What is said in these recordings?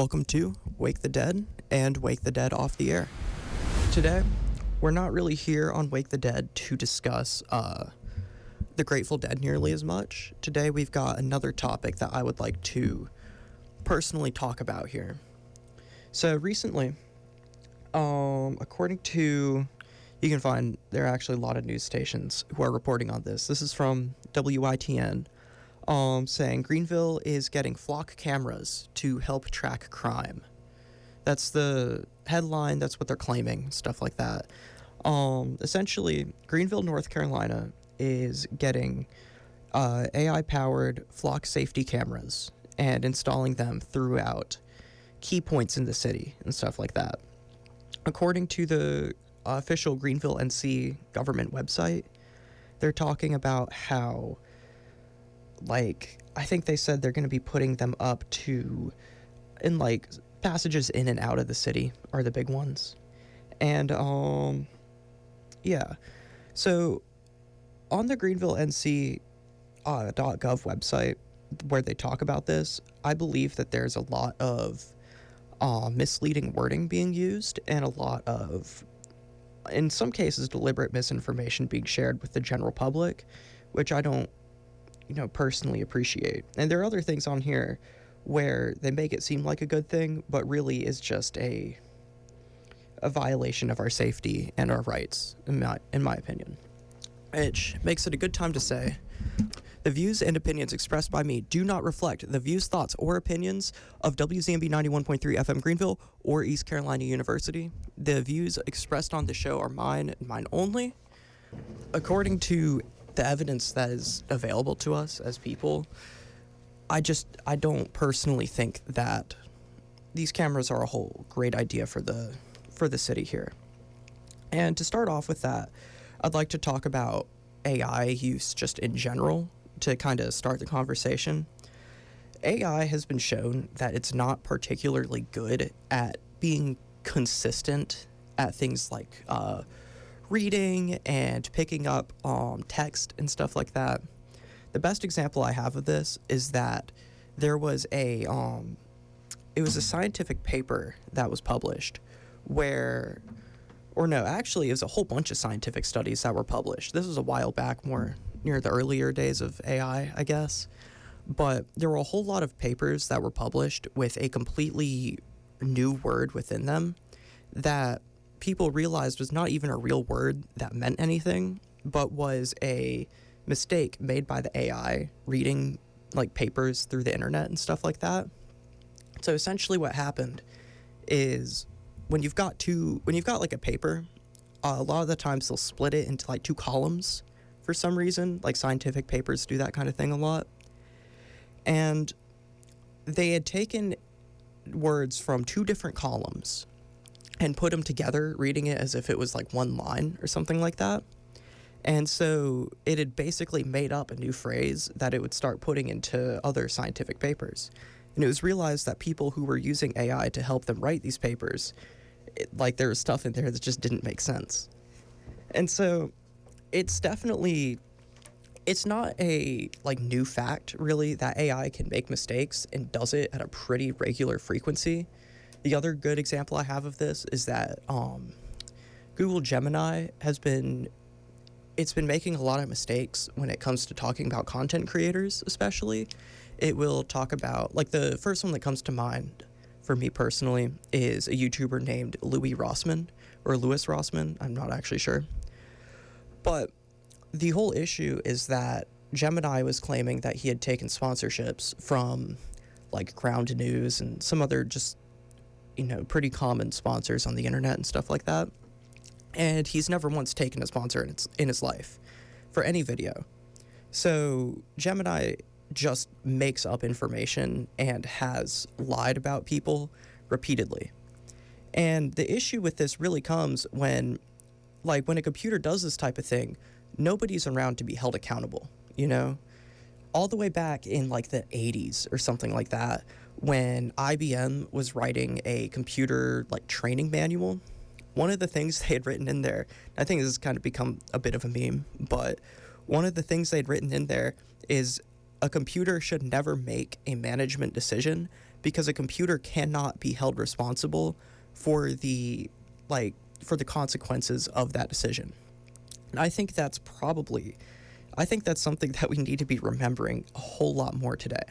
Welcome to Wake the Dead and Wake the Dead Off the Air. Today, we're not really here on Wake the Dead to discuss the Grateful Dead nearly as much. Today, we've got another topic that I would like to personally talk about here. So recently, according to, you can find, there are actually a lot of news stations who are reporting on this. This is from WITN. Saying Greenville is getting flock cameras to help track crime. That's the headline, that's what they're claiming, stuff like that. Essentially, Greenville, North Carolina is getting AI-powered flock safety cameras and installing them throughout key points in the city and stuff like that. According to the official Greenville NC government website, they're talking about how, I think they said they're going to be putting them up to, in passages in and out of the city are the big ones. And, yeah. So, on the Greenville NC .gov website, where they talk about this, I believe that there's a lot of misleading wording being used and a lot of, in some cases, deliberate misinformation being shared with the general public, which I don't personally appreciate. And there are other things on here where they make it seem like a good thing, but really is just a violation of our safety and our rights, in my opinion. Which makes it a good time to say, the views and opinions expressed by me do not reflect the views, thoughts, or opinions of WZMB 91.3 FM Greenville or East Carolina University. The views expressed on the show are mine and mine only. According to the evidence that is available to us as people, I don't personally think that these cameras are a whole great idea for the city here. And to start off with that, I'd like to talk about AI use just in general to kind of start the conversation. AI has been shown that it's not particularly good at being consistent at things like reading and picking up text and stuff like that. The best example I have of this is that there was it was a scientific paper that was published it was a whole bunch of scientific studies that were published. This was a while back, more near the earlier days of AI, I guess. But there were a whole lot of papers that were published with a completely new word within them that people realized was not even a real word that meant anything, but was a mistake made by the AI reading papers through the internet and stuff like that. So essentially what happened is when you've got a paper, a lot of the times they'll split it into two columns for some reason. Scientific papers do that kind of thing a lot. And they had taken words from two different columns and put them together, reading it as if it was one line or something like that. And so it had basically made up a new phrase that it would start putting into other scientific papers. And it was realized that people who were using AI to help them write these papers, there was stuff in there that just didn't make sense. And so it's not a new fact, really, that AI can make mistakes and does it at a pretty regular frequency. The other good example I have of this is that Google Gemini has been making a lot of mistakes when it comes to talking about content creators, especially. It will talk about, the first one that comes to mind for me personally is a YouTuber named Louis Rossmann, I'm not actually sure. But the whole issue is that Gemini was claiming that he had taken sponsorships from Ground News and some other just pretty common sponsors on the internet and stuff like that. And he's never once taken a sponsor in his life for any video. So Gemini just makes up information and has lied about people repeatedly. And the issue with this really comes when a computer does this type of thing, nobody's around to be held accountable, All the way back in the 80s or something like that, when IBM was writing a computer training manual, one of the things they had written in there, I think this has kind of become a bit of a meme, but one of the things they'd written in there is a computer should never make a management decision because a computer cannot be held responsible for the consequences of that decision. And I think that's something that we need to be remembering a whole lot more today.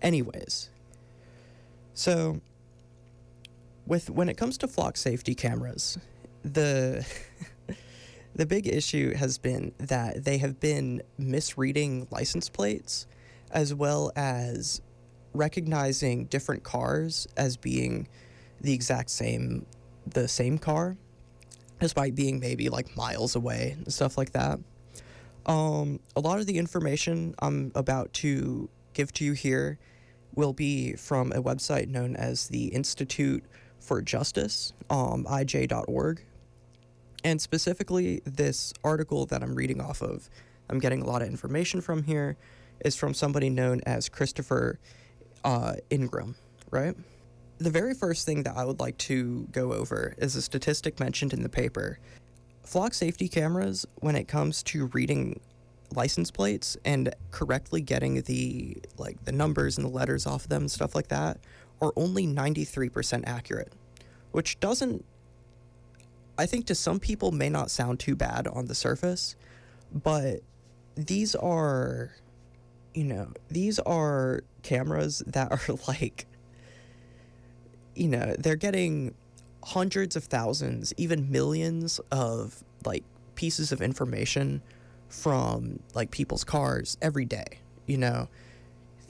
Anyways, so when it comes to flock safety cameras, the the big issue has been that they have been misreading license plates, as well as recognizing different cars as being the same car, despite being maybe like miles away and stuff like that. A lot of the information I'm about to give to you here will be from a website known as the Institute for Justice, ij.org. And specifically, this article that I'm reading off of, I'm getting a lot of information from here, is from somebody known as Christopher Ingram, right? The very first thing that I would like to go over is a statistic mentioned in the paper. Flock safety cameras, when it comes to reading license plates and correctly getting the numbers and the letters off of them and stuff like that, are only 93% accurate, which doesn't, I think to some people may not sound too bad on the surface, but these are cameras that are they're getting hundreds of thousands, even millions of pieces of information from people's cars every day.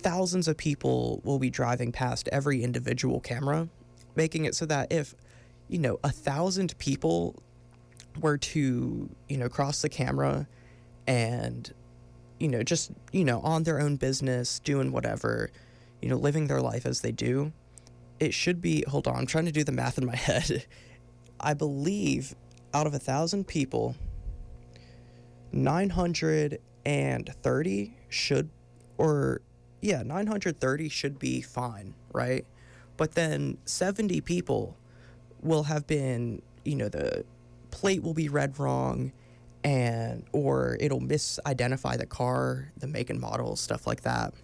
Thousands of people will be driving past every individual camera, making it so that if 1,000 people were to cross the camera and just on their own business, doing whatever, living their life as they do, it should be, hold on, I'm trying to do the math in my head. I believe out of 1,000 people, 930 should be fine, right? But then 70 people will have been, the plate will be read wrong, or it'll misidentify the car, the make and model, stuff like that.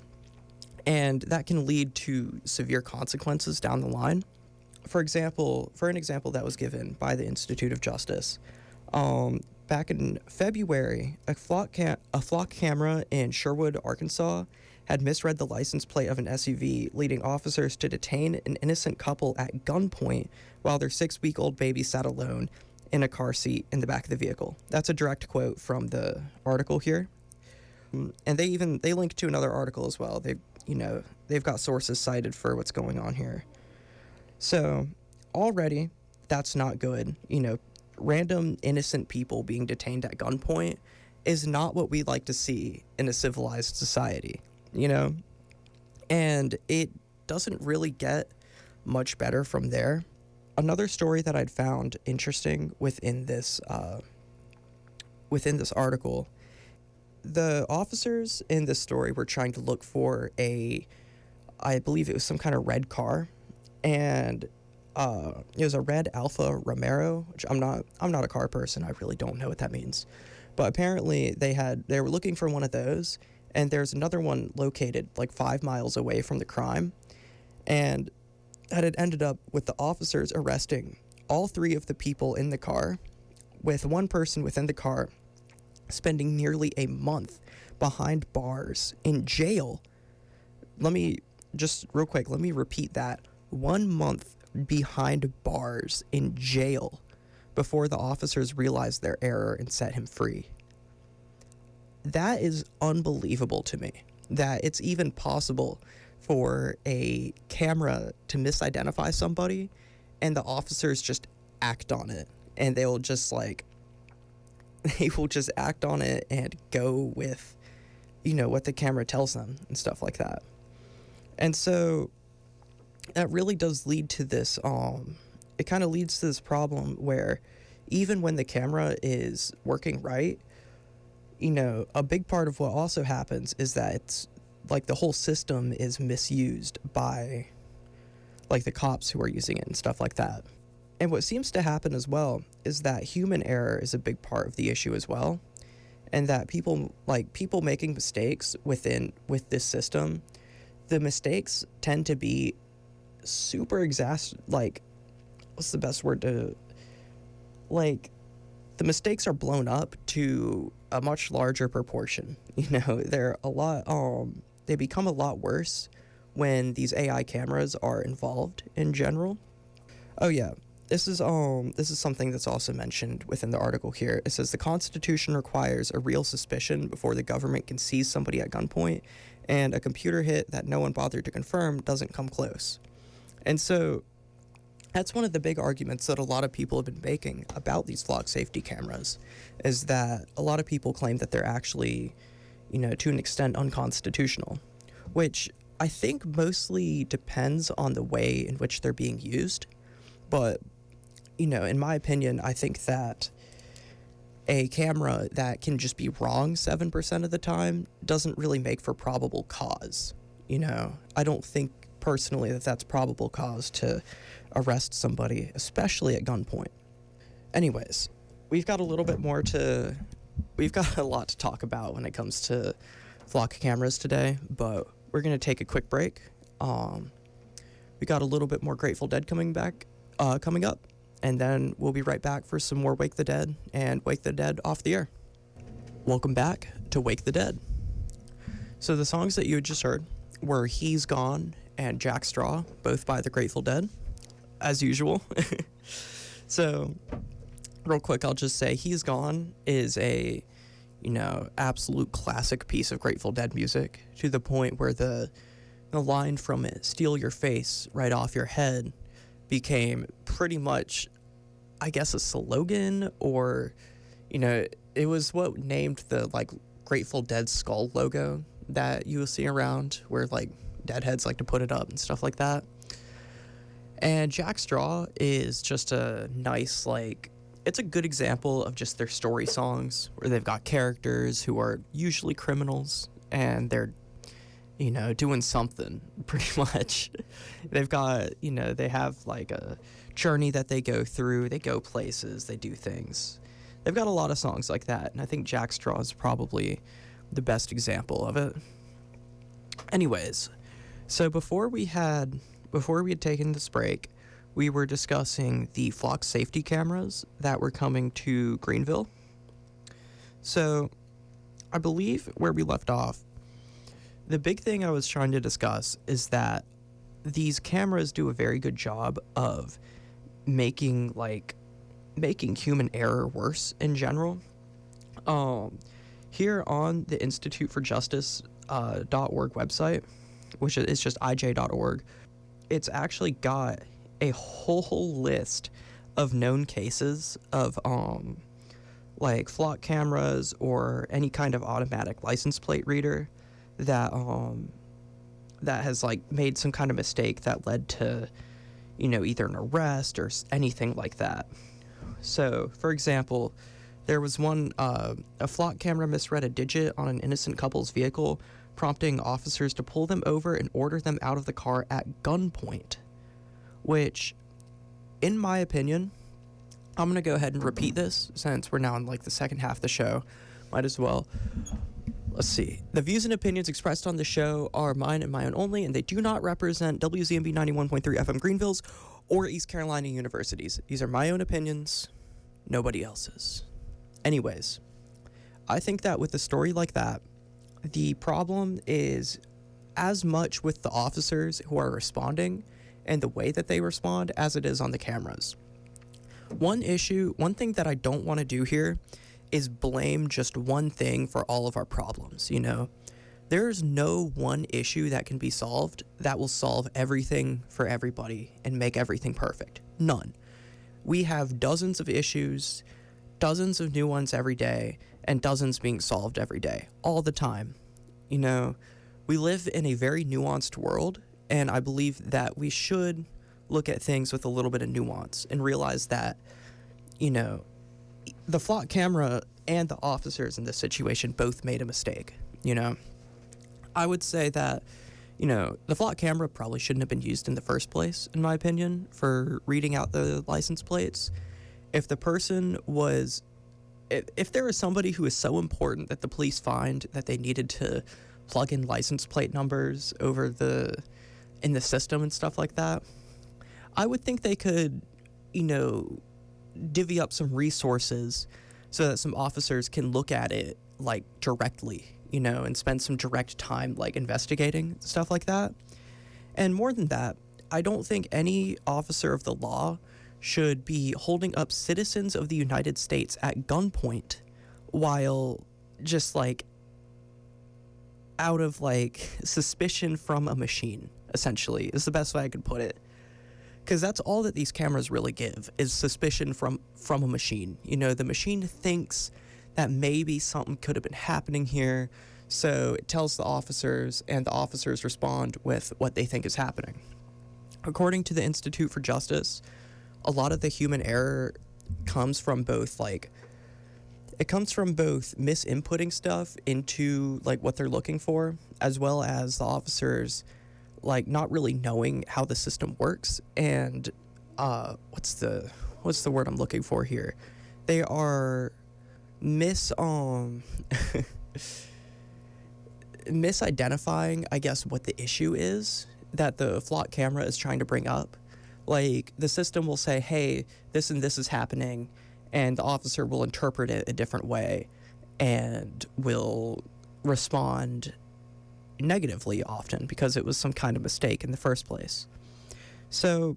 And that can lead to severe consequences down the line. For an example that was given by the Institute of Justice, back in February, a flock camera in Sherwood, Arkansas, had misread the license plate of an SUV, leading officers to detain an innocent couple at gunpoint while their 6-week-old baby sat alone in a car seat in the back of the vehicle. That's a direct quote from the article here. And they link to another article as well. They've got sources cited for what's going on here. So already that's not good. Random innocent people being detained at gunpoint is not what we like to see in a civilized society, and it doesn't really get much better from there. Another story that I'd found interesting within this article, the officers in this story were trying to look for I believe it was some kind of red car, and it was a red Alfa Romero, which I'm not a car person. I really don't know what that means. But apparently they were looking for one of those, and there's another one located 5 miles away from the crime, and that had ended up with the officers arresting all 3 of the people in the car, with one person within the car spending nearly a month behind bars in jail. Let me repeat that. 1 month behind bars in jail before the officers realized their error and set him free. That is unbelievable to me, that it's even possible for a camera to misidentify somebody and the officers just act on it, and they will just act on it and go with what the camera tells them and stuff like that. And so that really does lead to this it kind of leads to this problem where even when the camera is working right, a big part of what also happens is that it's the whole system is misused by the cops who are using it and stuff like that. And what seems to happen as well is that human error is a big part of the issue as well, and that people making mistakes with this system, the mistakes tend to be super like, what's the best word to, like, the mistakes are blown up to a much larger proportion. They're a lot, they become a lot worse when these AI cameras are involved in general. Oh yeah, this is something that's also mentioned within the article here. It says the Constitution requires a real suspicion before the government can seize somebody at gunpoint, and a computer hit that no one bothered to confirm doesn't come close. And so that's one of the big arguments that a lot of people have been making about these flock safety cameras, is that a lot of people claim that they're actually, to an extent unconstitutional, which I think mostly depends on the way in which they're being used. But, in my opinion, I think that a camera that can just be wrong 7% of the time doesn't really make for probable cause. I don't think personally that that's probable cause to arrest somebody, especially at gunpoint. Anyways, we've got a lot to talk about when it comes to flock cameras today, but we're going to take a quick break. We got a little bit more Grateful Dead coming up, and then we'll be right back for some more Wake the Dead and Wake the Dead off the air. Welcome back to Wake the Dead. So the songs that you had just heard were He's Gone and Jack Straw, both by the Grateful Dead, as usual. So, real quick, I'll just say He's Gone is a, absolute classic piece of Grateful Dead music, to the point where the line from it, "Steal your face right off your head," became pretty much, I guess, a slogan, or, it was what named the, Grateful Dead skull logo that you will see around, where, Deadheads like to put it up and stuff like that. And Jack Straw is just a nice, it's a good example of just their story songs, where they've got characters who are usually criminals, and they're, doing something, pretty much. They've got, they have, a journey that they go through, they go places, they do things. They've got a lot of songs like that, and I think Jack Straw is probably the best example of it. Anyways, so before we had taken this break, we were discussing the flock safety cameras that were coming to Greenville. So, I believe where we left off, the big thing I was trying to discuss is that these cameras do a very good job of making human error worse in general. Here on the Institute for Justice .org website, which is just ij.org, it's actually got a whole list of known cases of flock cameras or any kind of automatic license plate reader that has made some kind of mistake that led to either an arrest or anything like that. So, for example, there was one, a flock camera misread a digit on an innocent couple's vehicle, prompting officers to pull them over and order them out of the car at gunpoint. Which, in my opinion, I'm going to go ahead and repeat this, since we're now in the second half of the show. Might as well. Let's see. The views and opinions expressed on the show are mine and my own only, and they do not represent WZMB 91.3 FM Greenville's or East Carolina University's. These are my own opinions, nobody else's. Anyways, I think that with a story like that, the problem is as much with the officers who are responding and the way that they respond as it is on the cameras. One thing that I don't want to do here is blame just one thing for all of our problems, There's no one issue that can be solved that will solve everything for everybody and make everything perfect. None. We have dozens of issues, dozens of new ones every day, and dozens being solved every day, all the time. We live in a very nuanced world, and I believe that we should look at things with a little bit of nuance and realize that, the flock camera and the officers in this situation both made a mistake, I would say that, the flock camera probably shouldn't have been used in the first place, in my opinion, for reading out the license plates. If the person was, if there is somebody who is so important that the police find that they needed to plug in license plate numbers in the system and stuff like that. I would think they could, divvy up some resources so that some officers can look at it like directly, and spend some direct time like investigating stuff like that. And more than that, I don't think any officer of the law should be holding up citizens of the United States at gunpoint while just like out of like suspicion from a machine, essentially, is the best way I could put it. Because that's all that these cameras really give, is suspicion from a machine. The machine thinks that maybe something could have been happening here, so it tells the officers, and the officers respond with what they think is happening. According to the Institute for Justice, a lot of the human error comes from both misinputting stuff into like what they're looking for, as well as the officers like not really knowing how the system works. And what's the word I'm looking for here? They are misidentifying, I guess, what the issue is that the flock camera is trying to bring up. Like, the system will say, hey, this and this is happening, and the officer will interpret it a different way and will respond negatively often because it was some kind of mistake in the first place. So,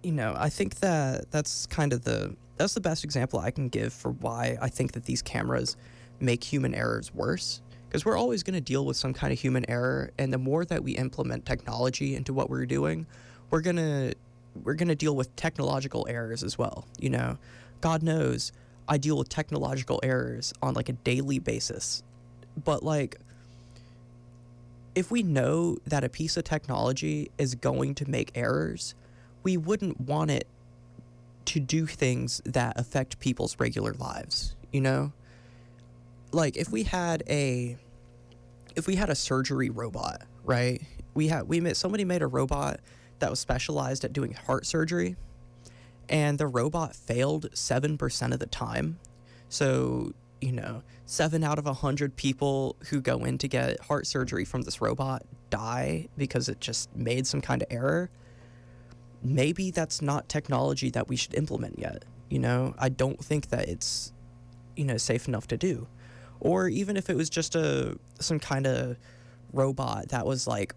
I think that's the best example I can give for why I think that these cameras make human errors worse. Because we're always going to deal with some kind of human error, and the more that we implement technology into what we're doing, we're gonna deal with technological errors as well. God knows I deal with technological errors on like a daily basis. But like, if we know that a piece of technology is going to make errors, we wouldn't want it to do things that affect people's regular lives. Like, if we had a surgery robot, right? Somebody made a robot that was specialized at doing heart surgery, and the robot failed 7% of the time. So, 7 out of 100 people who go in to get heart surgery from this robot die because it just made some kind of error. Maybe that's not technology that we should implement yet. I don't think that it's, safe enough to do. Or even if it was just some kind of robot that was like,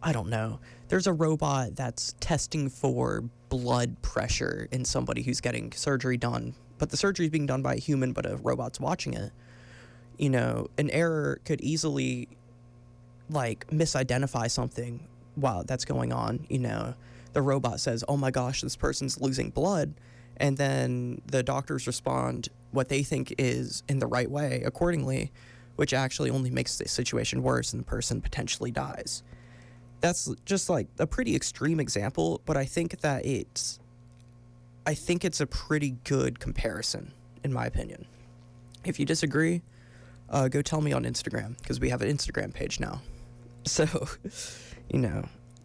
I don't know, there's a robot that's testing for blood pressure in somebody who's getting surgery done, but the surgery is being done by a human, but a robot's watching it. An error could easily like misidentify something while that's going on. The robot says, oh my gosh, this person's losing blood. And then the doctors respond what they think is in the right way accordingly, which actually only makes the situation worse and the person potentially dies. That's just like a pretty extreme example, but I think it's a pretty good comparison, in my opinion. If you disagree, go tell me on Instagram, because we have an Instagram page now. So,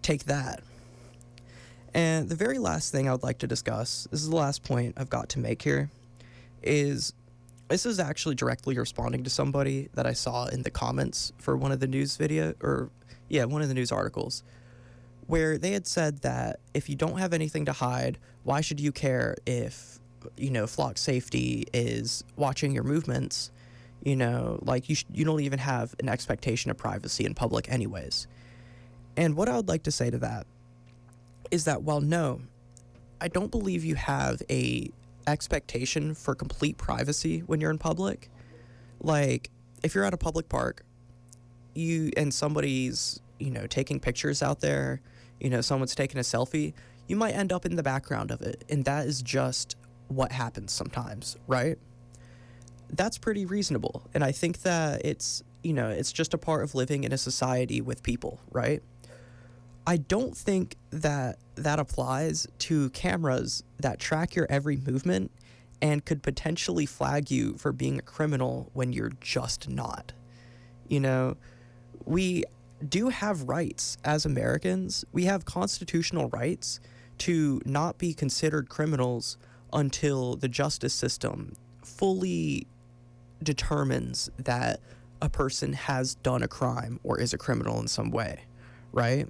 take that. And the very last thing I would like to discuss, this is the last point I've got to make here, is this is actually directly responding to somebody that I saw in the comments for one of the news one of the news articles, where they had said that if you don't have anything to hide, why should you care if, flock safety is watching your movements? Like you don't even have an expectation of privacy in public anyways. And what I would like to say to that is that while no, I don't believe you have a expectation for complete privacy when you're in public. Like, if you're at a public park, and somebody's, taking pictures out there, someone's taking a selfie, you might end up in the background of it, and that is just what happens sometimes, right? That's pretty reasonable, and I think that it's just a part of living in a society with people, right? I don't think that applies to cameras that track your every movement and could potentially flag you for being a criminal when you're just not. We do have rights as Americans. We have constitutional rights to not be considered criminals until the justice system fully determines that a person has done a crime or is a criminal in some way, right?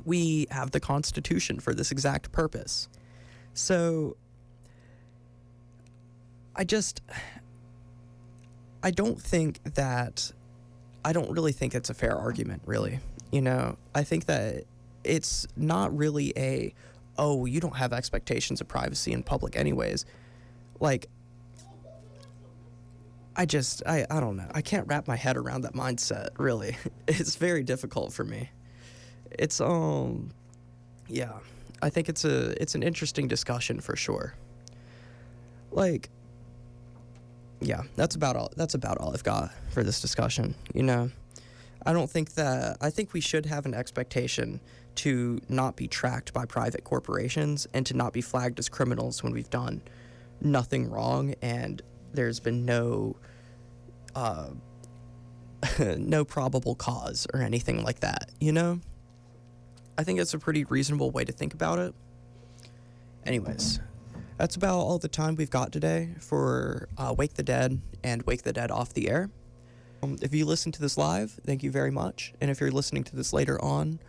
We have the Constitution for this exact purpose. So I don't really think it's a fair argument, really. I think that it's not really you don't have expectations of privacy in public anyways. Like, I don't know. I can't wrap my head around that mindset, really. It's very difficult for me. It's, yeah. I think it's an interesting discussion for sure. Like, yeah, that's about all I've got for this discussion, I think we should have an expectation to not be tracked by private corporations and to not be flagged as criminals when we've done nothing wrong and there's been no probable cause or anything like that, I think it's a pretty reasonable way to think about it. Anyways, that's about all the time we've got today for Wake the Dead and Wake the Dead Off the Air. If you listen to this live, thank you very much. And if you're listening to this later on,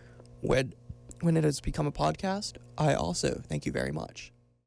when it has become a podcast, I also thank you very much.